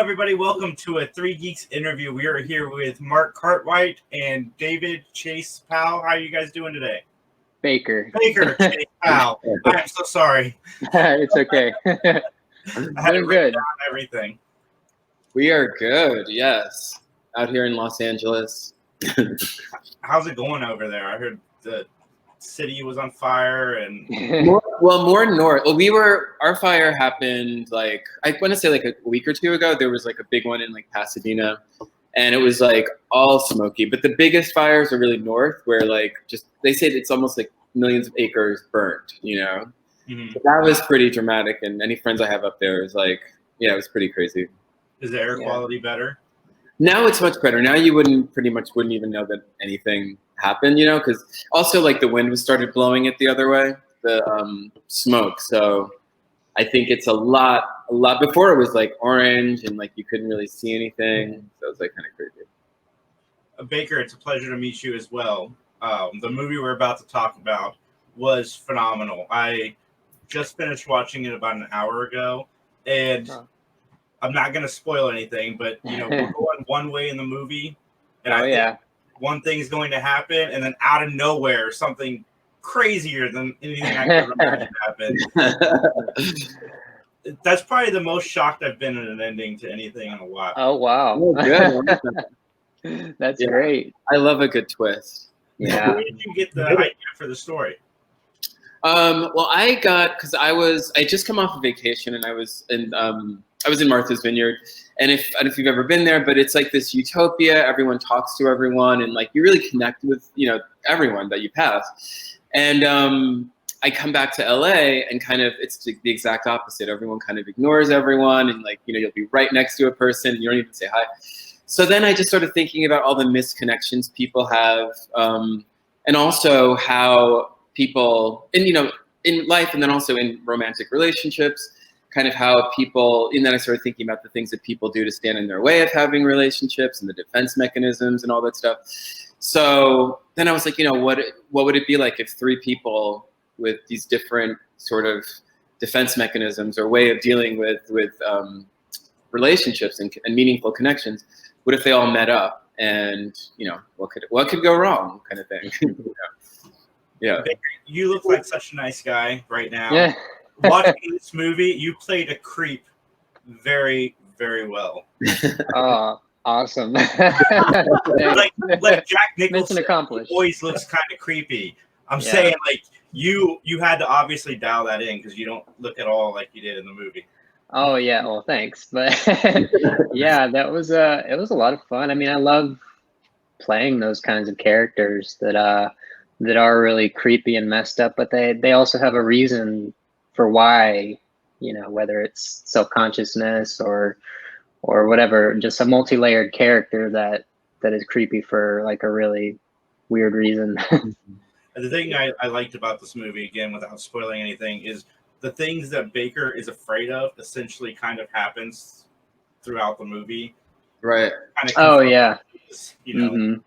everybody. Welcome to a Three Geeks interview. We are here with Marc Cartwright and David Chase Powell. How are you guys doing today? Baker Chase Powell. I'm so sorry. It's okay. I had to write down everything. We are good, yes. Out here in Los Angeles. How's it going over there? I heard the city was on fire and more north. Well, our fire happened I want to say a week or two ago. There was a big one in Pasadena, and it was all smoky. But the biggest fires are really north, where they say it's almost millions of acres burnt. Mm-hmm. So that was pretty dramatic. And any friends I have up there is it was pretty crazy. Is the air quality better? Now it's much better. Now you wouldn't even know that anything happened, because also the wind started blowing it the other way, the smoke. So I think it's a lot. Before it was orange and you couldn't really see anything. So it was kind of crazy. Baker, it's a pleasure to meet you as well. The movie we're about to talk about was phenomenal. I just finished watching it about an hour ago, and I'm not going to spoil anything, but we're going one way in the movie, and I think one thing's going to happen, and then out of nowhere, something crazier than anything I could imagine happened. That's probably the most shocked I've been at an ending to anything in a while. Oh wow, good. That's great. I love a good twist. Yeah. Where did you get the idea for the story? Well, because I just come off a vacation, and I was in Martha's Vineyard, and if you've ever been there, but it's this utopia. Everyone talks to everyone, and you really connect with everyone that you pass. And I come back to LA, and it's the exact opposite. Everyone kind of ignores everyone, and you'll be right next to a person, and you don't even say hi. So then I just started thinking about all the misconnections people have, and also how people in life, and then also in romantic relationships, kind of how people, and then I started thinking about the things that people do to stand in their way of having relationships and the defense mechanisms and all that stuff. So then I was what would it be like if three people with these different sort of defense mechanisms or way of dealing with relationships and meaningful connections, what if they all met up and, what could go wrong kind of thing? Yeah. You look like such a nice guy right now. Yeah. Watching this movie, you played a creep very, very well. Oh, awesome. like Jack Nicholson always looks kind of creepy. I'm saying you had to obviously dial that in because you don't look at all like you did in the movie. Oh yeah, well thanks. But yeah, it was a lot of fun. I mean, I love playing those kinds of characters that are really creepy and messed up, but they also have a reason for why, whether it's self-consciousness or whatever, just a multi-layered character that is creepy for a really weird reason. The thing I liked about this movie, again, without spoiling anything, is the things that Baker is afraid of essentially kind of happens throughout the movie. Right. Oh yeah. Mm-hmm.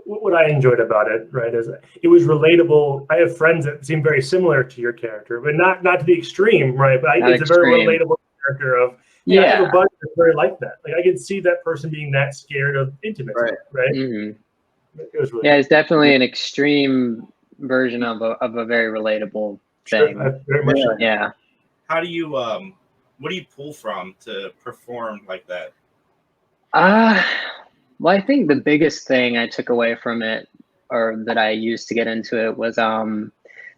What I enjoyed about it, right, is it was relatable. I have friends that seem very similar to your character, but not to the extreme, right? But it's a very relatable character of I have a buddy that's very like that. I could see that person being that scared of intimacy, right? Mm-hmm. It was really it's definitely an extreme version of a very relatable thing. Sure, very much so. Yeah. How do you what do you pull from to perform like that? Well, I think the biggest thing I took away from it, or that I used to get into it, was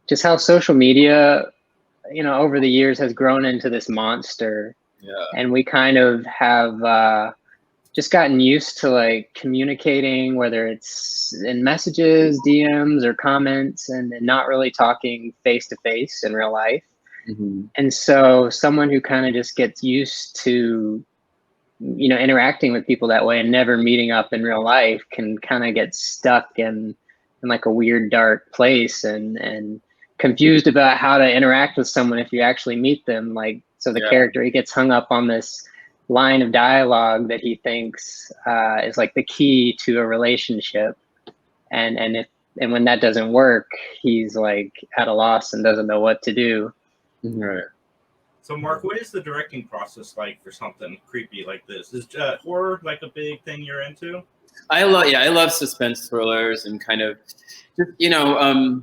just how social media, over the years has grown into this monster. Yeah. And we kind of have just gotten used to communicating, whether it's in messages, DMs, or comments, and not really talking face to face in real life. Mm-hmm. And so someone who kind of just gets used to interacting with people that way and never meeting up in real life can kind of get stuck in a weird dark place and confused about how to interact with someone if you actually meet them. So the character, he gets hung up on this line of dialogue that he thinks is the key to a relationship, and when that doesn't work, he's at a loss and doesn't know what to do. Right. So, Mark, what is the directing process like for something creepy like this? Is horror like a big thing you're into? I love suspense thrillers and kind of, you know,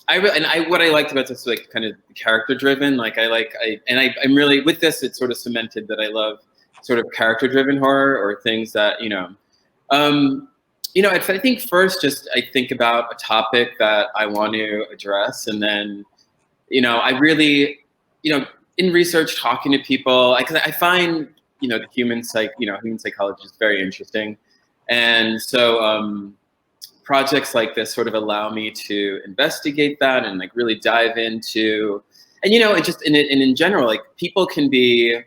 what I liked about this was like kind of character driven. Like I'm really with this. It's sort of cemented that I love sort of character driven horror or things that I think first just I think about a topic that I want to address, and then I really in research talking to people because I find the human psychology is very interesting, and so projects like this sort of allow me to investigate that and like really dive into, and in general, like people can be,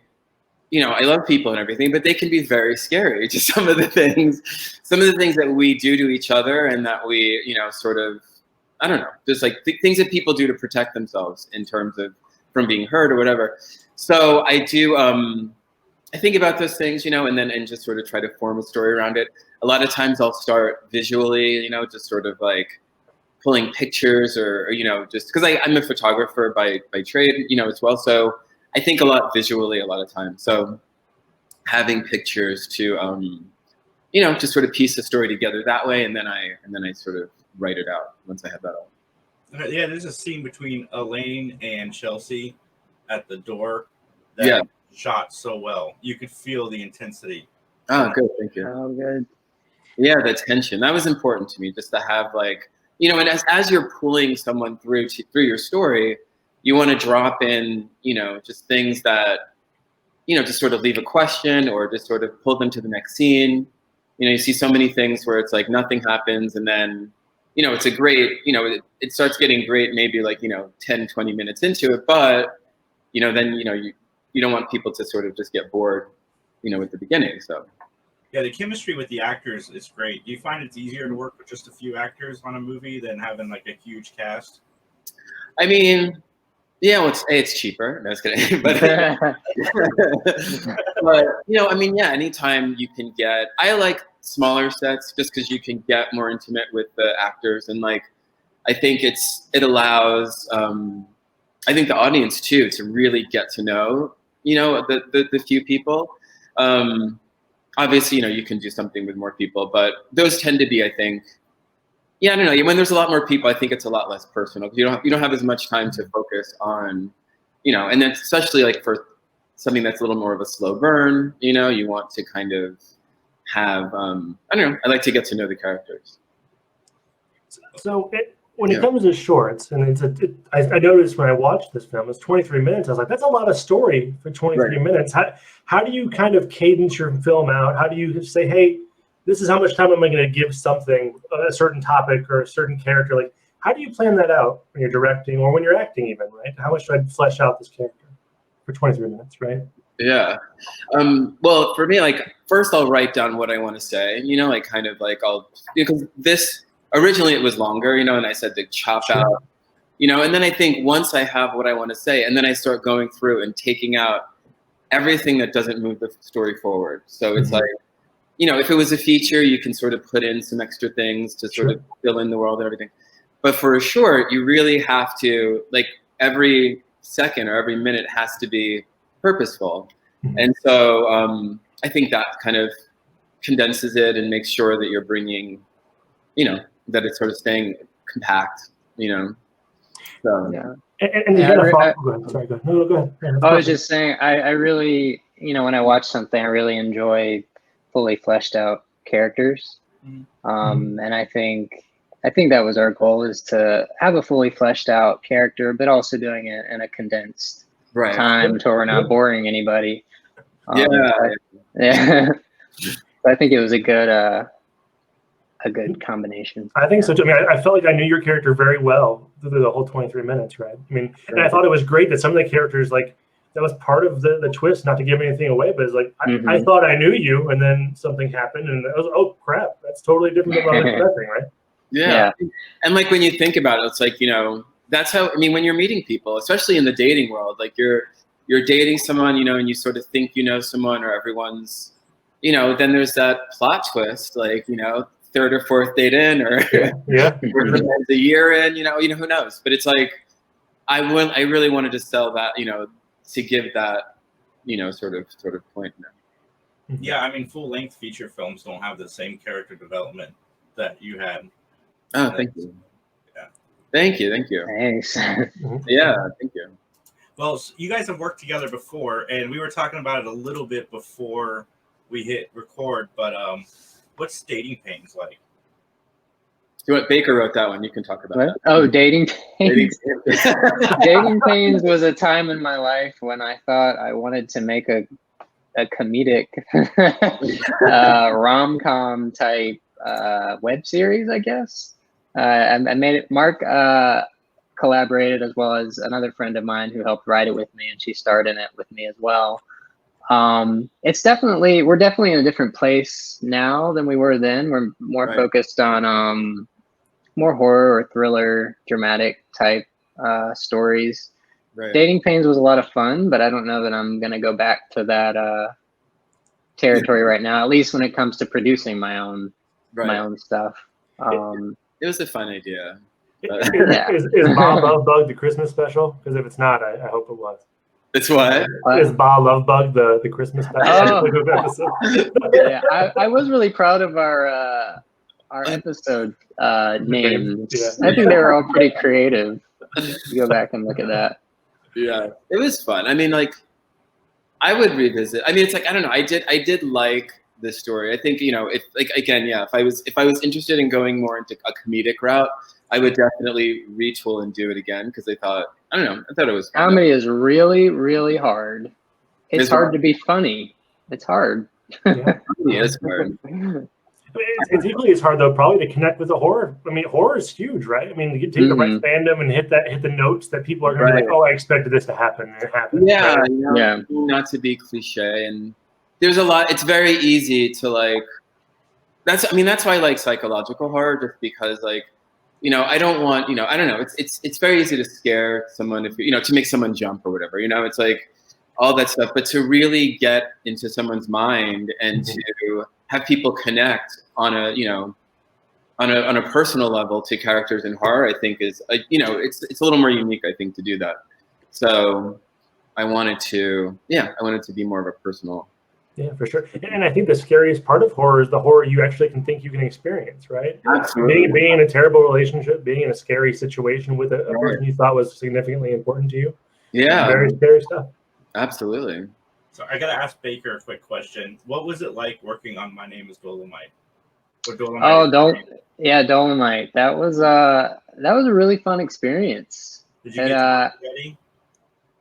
I love people and everything, but they can be very scary to some of the things that we do to each other, and that we, sort of, I don't know, just like things that people do to protect themselves in terms of from being hurt or whatever. So I do, I think about those things, and just sort of try to form a story around it. A lot of times I'll start visually, just sort of like pulling pictures or just because I'm a photographer by trade, as well. So I think a lot visually a lot of times. So having pictures to, just sort of piece the story together that way. And then I sort of write it out once I have that all. Yeah, there's a scene between Elaine and Chelsea at the door that shot so well. You could feel the intensity. Oh, good. Thank you. Oh, good. Yeah, the tension. That was important to me, just to have like, and as you're pulling someone through your story, you want to drop in, just things that, just sort of leave a question or just sort of pull them to the next scene. You see so many things where it's like nothing happens, and then, it's a great, it starts getting great maybe like, 10, 20 minutes into it, but, then, you don't want people to sort of just get bored, at the beginning, so. Yeah, the chemistry with the actors is great. Do you find it's easier to work with just a few actors on a movie than having like a huge cast? I mean, yeah, well, it's cheaper. No, I was kidding. But, anytime you can get, I like smaller sets just because you can get more intimate with the actors, and like, I think it allows, I think the audience too to really get to know, the few people. Obviously, you can do something with more people, but those tend to be, I think, I don't know. When there's a lot more people, I think it's a lot less personal. You don't have as much time to focus on, and then especially like for something that's a little more of a slow burn, you want to kind of have, I don't know. I like to get to know the characters. So when it comes to shorts, and I noticed when I watched this film, it's 23 minutes. I was like, that's a lot of story for 23 minutes. How do you kind of cadence your film out? How do you say, hey, this is how much time am I going to give something, a certain topic or a certain character? Like, how do you plan that out when you're directing or when you're acting even, right? How much do I flesh out this character for 23 minutes, right? Yeah. Well, for me, like, first I'll write down what I want to say, like kind of like because this, originally it was longer, and I said to chop out, and then I think once I have what I want to say, and then I start going through and taking out everything that doesn't move the story forward. So it's like, if it was a feature, you can sort of put in some extra things to sort of fill in the world and everything. But for a short, you really have to, like, every second or every minute has to be purposeful. And so I think that kind of condenses it and makes sure that you're bringing, that it's sort of staying compact, So. Yeah. Sorry, go ahead. No, go ahead. I was just saying, I really, when I watch something, I really enjoy fully fleshed out characters. And I think that was our goal, is to have a fully fleshed out character, but also doing it in a condensed time to where we're not boring anybody. Yeah. I think it was a good combination. I think so too. I mean, I felt like I knew your character very well through the whole 23 minutes, right? I mean, and I thought it was great that some of the characters, like, that was part of the twist, not to give anything away, but it's like, I thought I knew you, and then something happened, and I was like, oh, crap, that's totally different than what I was expecting, right? Yeah. And like, when you think about it, it's like, that's how, I mean, when you're meeting people, especially in the dating world, like you're dating someone, and you sort of think you know someone, or everyone's, then there's that plot twist, like, third or fourth date in, or a year in, who knows? But it's like, I really wanted to sell that, to give that, sort of point now. Yeah, I mean, full-length feature films don't have the same character development that you had. Oh, thank you. Yeah. Thank you. Thanks. Yeah, thank you. Well, you guys have worked together before, and we were talking about it a little bit before we hit record, but what's Dating Pains like? Baker wrote that one. You can talk about that. Oh, Dating Pains. Dating Pains was a time in my life when I thought I wanted to make a comedic rom-com type web series, I guess. I made it. Mark collaborated, as well as another friend of mine who helped write it with me, and she starred in it with me as well. We're definitely in a different place now than we were then. We're more focused on more horror or thriller, dramatic type stories. Right. Dating Pains was a lot of fun, but I don't know that I'm gonna go back to that territory right now. At least when it comes to producing my own stuff. It was a fun idea. Is Ba Love Bug the Christmas special? Because if it's not, I hope it was. It's what? Is Ba Love Bug the Christmas special episode? Yeah, I was really proud of our episode names. Yeah. I think they were all pretty creative. Go back and look at that. Yeah, it was fun. I mean, like, I would revisit. I mean, it's like, I don't know. I did like the story. I think, if I was interested in going more into a comedic route, I would definitely retool and do it again, because I thought it was fun. Comedy is really, really hard. It's hard to be funny. It's hard. Yeah, it is hard. It's equally as hard, though, probably to connect with the horror. I mean, horror is huge, right? I mean, you take the right fandom and hit the notes that people are going to be like, oh, I expected this to happen, and it happened. Yeah, right? Not to be cliche, and there's a lot. It's very easy to like. That's why I like psychological horror, just because like, I don't want, I don't know. It's very easy to scare someone if to make someone jump or whatever. It's like all that stuff, but to really get into someone's mind and to have people connect on a personal level to characters in horror, I think is it's a little more unique, I think, to do that. So I wanted to be more of a personal. Yeah, for sure. And I think the scariest part of horror is the horror you actually can think you can experience, right? Absolutely. Being in a terrible relationship, being in a scary situation with a person you thought was significantly important to you. Yeah. Very scary stuff. Absolutely. So I gotta ask Baker a quick question. What was it like working on My Name Is Dolomite? Dolomite. That was a really fun experience. Did you get to ready?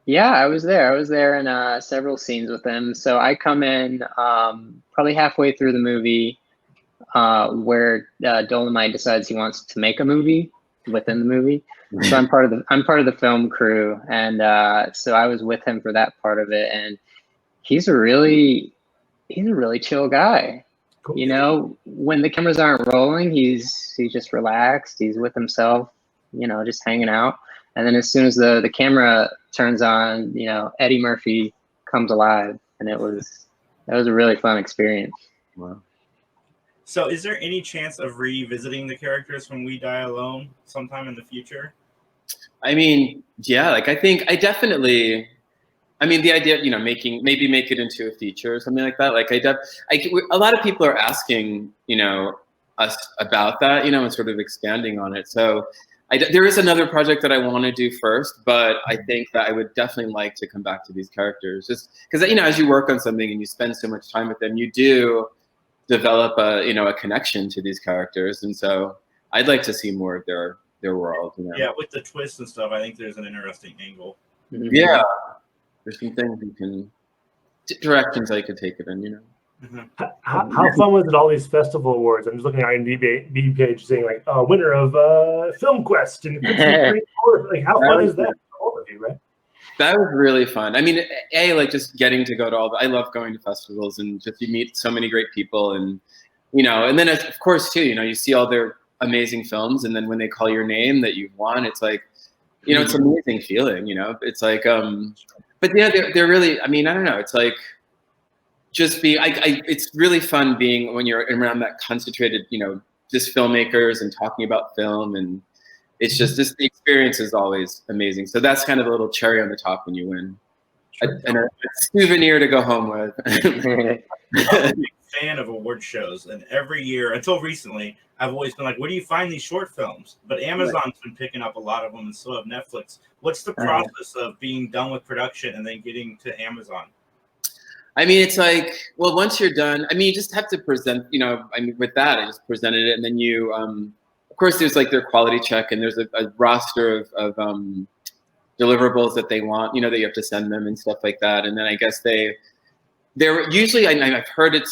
Yeah, I was there. I was there in several scenes with him. So I come in probably halfway through the movie where Dolomite decides he wants to make a movie within the movie. So I'm part of the film crew, and so I was with him for that part of it. And he's a really chill guy. Cool. When the cameras aren't rolling, he's just relaxed. He's with himself, just hanging out. And then as soon as the camera turns on, Eddie Murphy comes alive, and that was a really fun experience. Wow. So is there any chance of revisiting the characters from We Die Alone sometime in the future? I mean, yeah, like I think I definitely. I mean, the idea of maybe make it into a feature or something like that. Like a lot of people are asking us about that, and sort of expanding on it. So. There is another project that I want to do first, but I think that I would definitely like to come back to these characters, just because as you work on something and you spend so much time with them, you do develop a connection to these characters, and so I'd like to see more of their world. Yeah, with the twists and stuff, I think there's an interesting angle. Yeah, there's some things directions I could take it in. How fun was it, all these festival awards? I'm just looking at IMDb page saying like winner of Film Quest and like how fun is that for all of you, right? That was really fun. I mean, like just getting to go to I love going to festivals, and just you meet so many great people, and and then of course too, you see all their amazing films, and then when they call your name that you've won, it's like it's an amazing feeling. It's like but yeah, they're really. I mean, I don't know. It's like. It's really fun being when you're around that concentrated, just filmmakers and talking about film, and it's just the experience is always amazing. So that's kind of a little cherry on the top when you win. a souvenir to go home with. I'm a big fan of award shows, and every year, until recently, I've always been like, where do you find these short films? But Amazon's been picking up a lot of them, and so have Netflix. What's the process of being done with production and then getting to Amazon? I mean, it's like, well, once you're done, I mean, you just have to present, with that, I just presented it. And then you, of course, there's like their quality check, and there's a roster of deliverables that they want, that you have to send them and stuff like that. And then I guess they're usually, I've heard it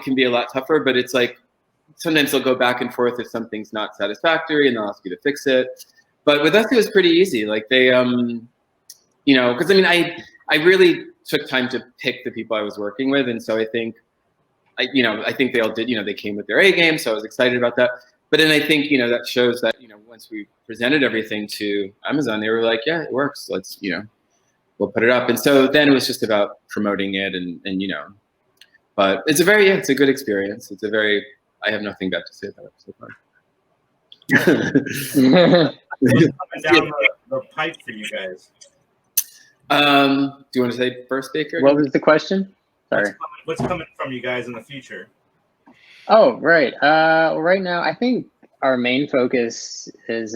can be a lot tougher, but it's like, sometimes they'll go back and forth if something's not satisfactory and they'll ask you to fix it. But with us, it was pretty easy. Like they, because I really took time to pick the people I was working with. And so I think they all did, they came with their A game. So I was excited about that. But then I think, that shows that, once we presented everything to Amazon, they were like, yeah, it works. Let's, we'll put it up. And so then it was just about promoting it and but it's it's a good experience. I have nothing bad to say about it so far. What's coming down the pipe for you guys? Do you want to say first, Baker? What was the question? Sorry. What's coming from you guys in the future? Oh, right. Right now, I think our main focus is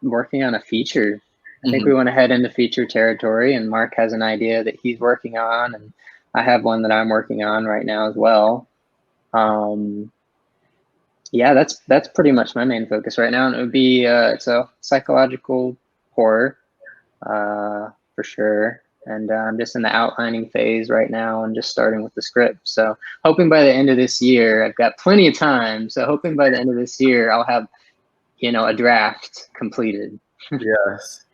working on a feature. I think we want to head into feature territory, and Mark has an idea that he's working on, and I have one that I'm working on right now as well. Yeah, that's pretty much my main focus right now, and it would be it's a psychological horror. For sure. And I'm just in the outlining phase right now and just starting with the script. So hoping by the end of this year, I've got plenty of time. So hoping by the end of this year, I'll have, a draft completed. Yes.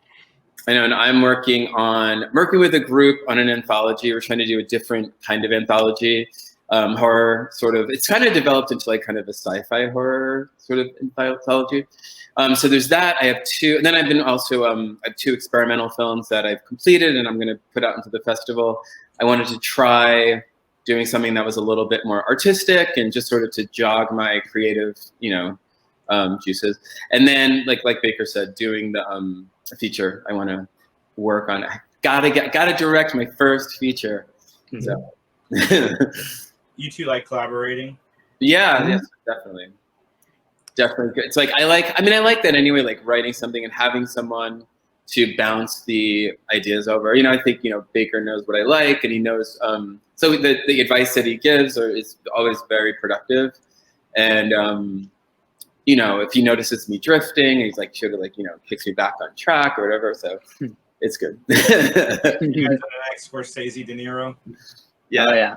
I know. And I'm working with a group on an anthology. We're trying to do a different kind of anthology, horror sort of. It's kind of developed into like kind of a sci-fi horror sort of anthology. So there's that. I have two, and then I've been also I have two experimental films that I've completed, and I'm going to put out into the festival. I wanted to try doing something that was a little bit more artistic and just sort of to jog my creative, juices. And then, like Baker said, doing the feature. I want to work on. Gotta direct my first feature. So. You two like collaborating? Yeah, yes, definitely. Definitely good. It's like I like that anyway, like writing something and having someone to bounce the ideas over. I think, Baker knows what I like, and he knows, so the advice that he gives is always very productive. And, if he notices me drifting, he's like, sort of like, kicks me back on track or whatever. So it's good. You guys have an ex Scorsese De Niro? Yeah. Oh, yeah.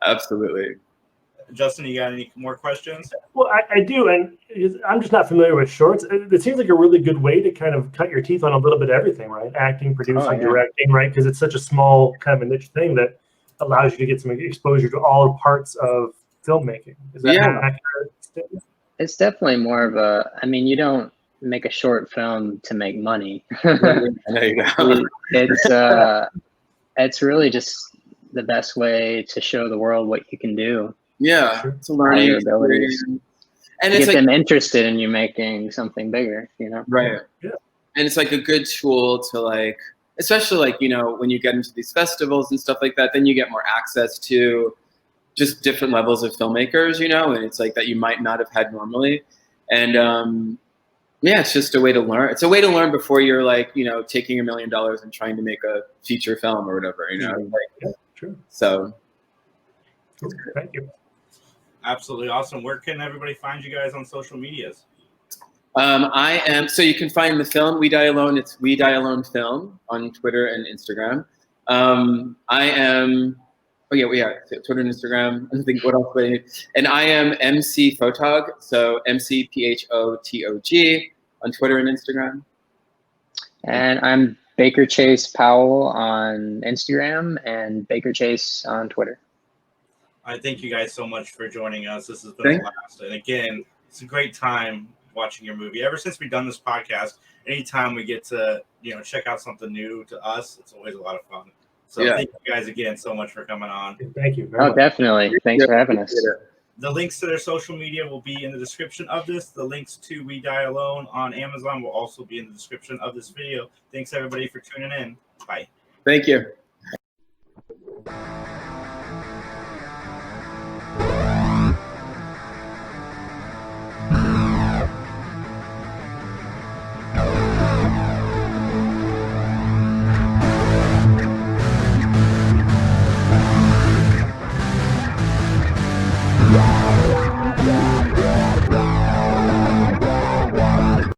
Absolutely. Justin, you got any more questions? Well, I do, and I'm just not familiar with shorts. It seems like a really good way to kind of cut your teeth on a little bit of everything, right? Acting, producing, directing, right? Because it's such a small kind of a niche thing that allows you to get some exposure to all parts of filmmaking. Is that an accurate statement? It's definitely more of a, you don't make a short film to make money. There you go. It's really just the best way to show the world what you can do. Yeah, it's a learning abilities, and it's get them interested in you making something bigger. Right? Yeah, and it's like a good tool to especially when you get into these festivals and stuff like that, then you get more access to just different levels of filmmakers, and it's like that you might not have had normally, and it's just a way to learn. It's a way to learn before you're taking $1 million and trying to make a feature film or whatever, True. So, thank you. Absolutely awesome. Where can everybody find you guys on social medias? So you can find the film We Die Alone. It's We Die Alone Film on Twitter and Instagram. I am. Oh yeah, Twitter and Instagram. I think what else? And I am MC Photog. So MCPHOTOG on Twitter and Instagram. And I'm Baker Chase Powell on Instagram and Baker Chase on Twitter. I thank you guys so much for joining us. This has been a blast. And again, it's a great time watching your movie. Ever since we've done this podcast, anytime we get to, check out something new to us, it's always a lot of fun. So thank you guys again so much for coming on. Thank you very much. Definitely. Thanks for having us. The links to their social media will be in the description of this. The links to We Die Alone on Amazon will also be in the description of this video. Thanks everybody for tuning in. Bye. Thank you.